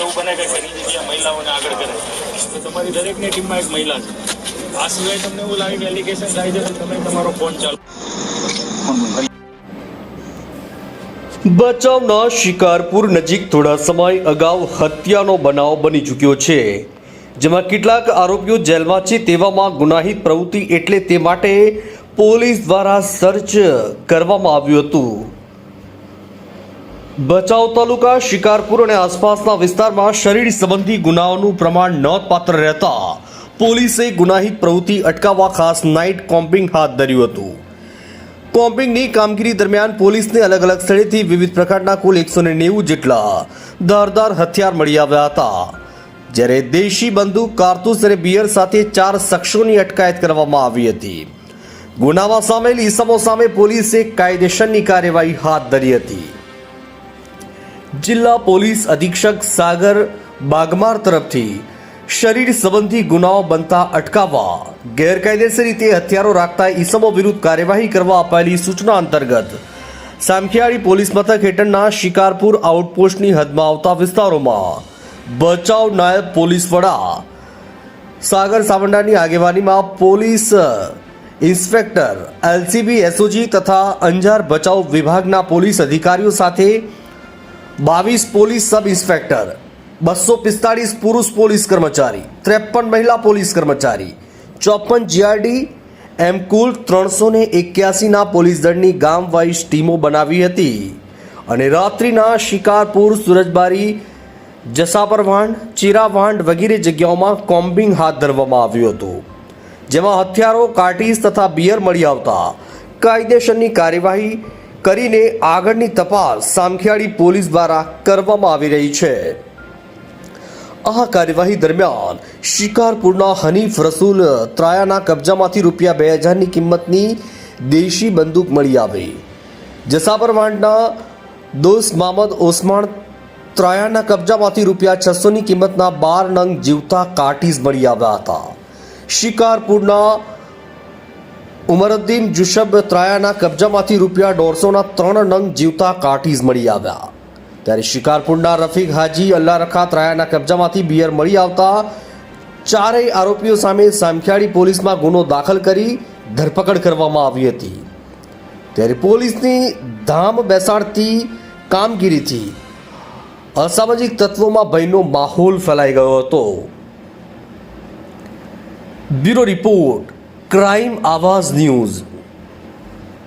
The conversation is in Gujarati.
એવું બને કે ઘણી જગ્યાએ મહિલાઓને આગળ કરે તો તમારી દરેકની ટીમમાં એક મહિલા છે. આ સિવાય તમને એવું લાગે કે એલિગેશન થાય છે તો તમે તમારો ફોન ચાલુ. ભચાઉના શિકારપુર નજીક થોડા સમય અગાઉ હત્યાનો બનાવ બની ચૂક્યો છે, જેમાં કેટલાક આરોપીઓ જેલમાં છે. તેવામાં ગુનાહિત પ્રવૃત્તિ એટલે તે માટે પોલીસ દ્વારા સર્ચ કરવામાં આવ્યું હતું. ભચાઉ તાલુકા શિકારપુર અને આસપાસના વિસ્તારમાં શરીર સંબંધી ગુનાઓનું પ્રમાણ નોંધપાત્ર રહેતા પોલીસે ગુનાહિત પ્રવૃત્તિ અટકાવવા ખાસ નાઇટ કોમ્પિંગ હાથ ધર્યું હતું. કોમ્પિંગની કામગીરી દરમિયાન પોલીસને અલગ અલગ સ્થળેથી વિવિધ પ્રકારના કુલ 190 જેટલા ધારદાર હથિયાર મળી આવ્યા હતા, જ્યારે દેશી બંદૂક, કારતૂસ અને બિયર સાથે 4 શખ્સોની અટકાયત કરવામાં આવી હતી. ગુનામાં સામેલ ઈસમો સામે પોલીસે કાયદેસરની કાર્યવાહી હાથ ધરી હતી. જિલ્લા પોલીસ અધિક્ષક સાગર બાગમાર તરફથી શરીર સંબંધી ગુનાઓ બનતા અટકાવવા, ગેરકાયદેસર રીતે હથિયારો રાખતા ઈસમો વિરુદ્ધ કાર્યવાહી કરવા અપાયેલી સૂચના અંતર્ગત સામખિયાળી પોલીસ મથક હેઠળના શિકારપુર આઉટપોસ્ટની હદમાં આવતા વિસ્તારોમાં ભચાઉ નાયબ પોલીસ વડા સાગર સાવંડાની આગેવાનીમાં પોલીસ ઇન્સ્પેક્ટર એલસીબી એસઓજી તથા અંજાર ભચાઉ વિભાગના પોલીસ અધિકારીઓ સાથે 22 પોલીસ સબ ઇન્સ્પેક્ટર, 245 પુરુષ પોલીસ કર્મચારી, 53 મહિલા પોલીસ કર્મચારી, 54 જીઆરડી એમ કુલ 381ના પોલીસ દળની ગામ વાઇઝ ટીમો બનાવી હતી અને રાત્રિના શિકારપુર, સુરજબારી, જસાપરવાંડ, ચીરાવાંડ વગેરે જગ્યાઓમાં કોમ્બિંગ હાથ ધરવામાં આવ્યું હતું, જેમાં હથિયારો, કાર્ટીઝ તથા બિયર મળી આવતા કાયદેસરની કાર્યવાહી કરીને આગળની તપાસ સામખિયાળી પોલીસ દ્વારા કરવામાં આવી રહી છે. આ કાર્યવાહી દરમિયાન શિકારપુરના હનીફ રસૂલ ત્રાયાના કબજામાંથી ₹2000ની કિંમતની દેશી બંદૂક મળી આવી. જસાપરવાંડના દોસ્ત મહમદ ઓસમાન ત્રાયાના કબજામાંથી ₹600ની કિંમતના 12 નંગ જીવતા કાર્ટીઝ મળી આવ્યા હતા. શિકારપુરના ઉમરઉદ્દીન જુશબ ત્રાયાના કબજામાંથી ₹150ના 3 નંગ જીવતા કાર્ટીઝ મળી આવ્યા, ત્યારે શિકારપુરના રફીક હાજી અલ્લા રખા ત્રાયાના કબજામાંથી બિયર મળી આવતા ચારેય આરોપીઓ સામે સામખિયાળી પોલીસમાં ગુનો દાખલ કરી ધરપકડ કરવામાં આવી હતી. ત્યારે પોલીસની ધામ બેસાડતી કામગીરીથી અસામાજિક તત્વોમાં ભયનો માહોલ ફેલાઈ ગયો હતો. Bureau report, crime Awaz news.